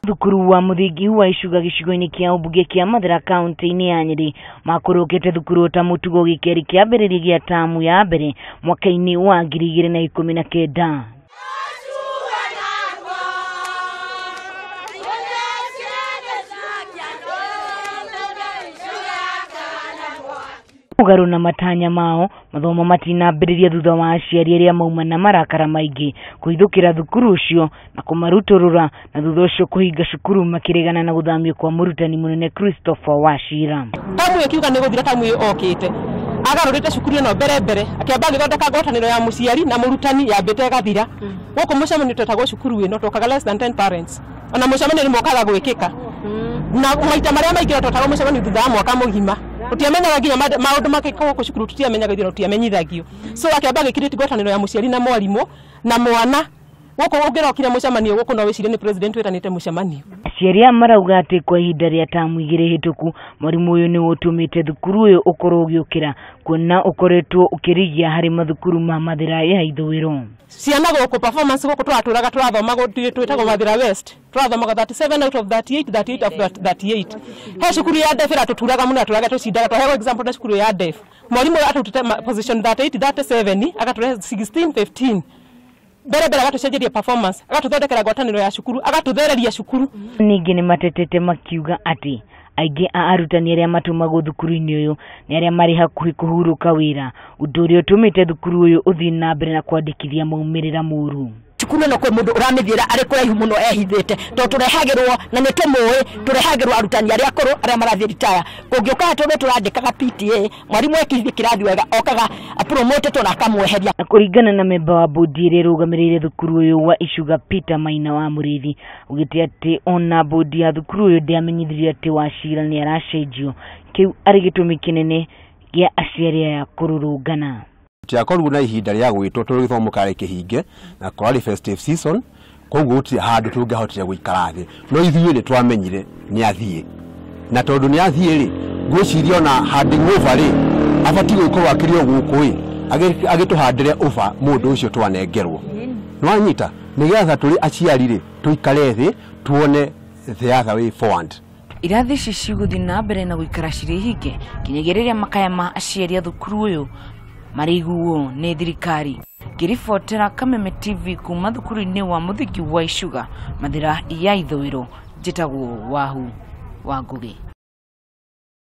Thukuru wa muthingi wa Ichuga gicigo-ini kia ubunge kia Mathira kaunti-ini ya Nyeri makurukite thukuru ta mutugo gikeri kia mbere gia tamu ya mbere mwaka-ini wa 2019. Mugaru na matanya mao mathomo matinambiriria thutha wa aciari aria mauma na marakara maingi kuithukira thukuru ucio na kumaruturura na thutha ucio kuhinga cukuru makiregana na guthamio kwa murutani munene Christopher Wachira. Tamu yakiuga ni guthira tamu okite agarurite cukuru no mbere akiamba githondeka ngwataniro ya muciari na murutani yambite gathira guku mucemanio twetagwo cukuru ino tokaga less than 10 parents ona mucemanio mokaga gwikika na maita maria maingi twetagwo mucemanio thutha wa mwaka mugima utiamenyaga ginya maundu makikagwo ku cukuru tutiamenyaga thina utiamenyithagio so akiamba gikiriti ngwataniro ya muciari na mwarimu na mwana guku ungirokire mucemanio guku no wicire ni president wetanite mucemanio. Aciari marauga ati kwa ihinda ria tamu igiri hituku mwarimu uyu ni utumite thukuru uyu ukorwo ugiukira kuona ukoretwo ukirigia hari mathukuru ma Mathira ya ithwiro. Ciana guku performance guku twaturaga turathoma twetagwo Mathira West turathomaga 37 out of 38 of 38 he cukuru ya defira tuturaga muno aturaga tucindaga twahego example na cukuru ya def mwarimu atutute position 38 37 agature 16 15 bere agatucenjeria performance agatuthondekera ngwataniro ya cukuru agatuthereria cukuru. Ningi ni matetete makiuga ati aingi a arutani aria matumagwo thukuru-ini uyu ni aria mari hakuhi kuhuruka wira undu uria utumite thukuru uyu uthii na mbere na kwandikithia maumirira muru. Cukuru no kwe mundu uramithira ari kuraihu muno ehithite to turehagirwo na ni tumui turehagirwo arutani aria akuru aria marathie retire kungiuka tume turandikaga PTA mwarimu ekithi kirathi wega okaga promote to na kamweheria. Kuringana na memba wa bodi iria rugamirire thukuru uyu wa Ichuga Peter Maina wa Murithi ugiti ati ona bodi ya thukuru uyu ndiamenyithirie ati Wachira ni aracenjio kiu ari gitumi kinene gia aciari ya Kuringana. Tiakorwo na ihinda ria gwitwo tugithomo kare kihinge na kwari festive season koguo ti handu tungihotire guikara thi no ithuĩ ni twamenyire ni athie na tondu ni athie ri ngwiciria na handing over ri abati gukorwo akirio guku ri agituhandire over mundu ucio twanengerwo nwanyita nigetha turi aciari ri tuikare thi tuone the other way forward. Irathi ici ciguthi na mbere na guikara ciri hinge kinyegereria makaya ma aciari a thukuru uyu mariguo ni thirikari. Ngiribotera Kameme TV kuma thukuru-ini wa muthingi wa Ichuga Mathira ya ithwiro njitagwo Wahu wa Ngugi.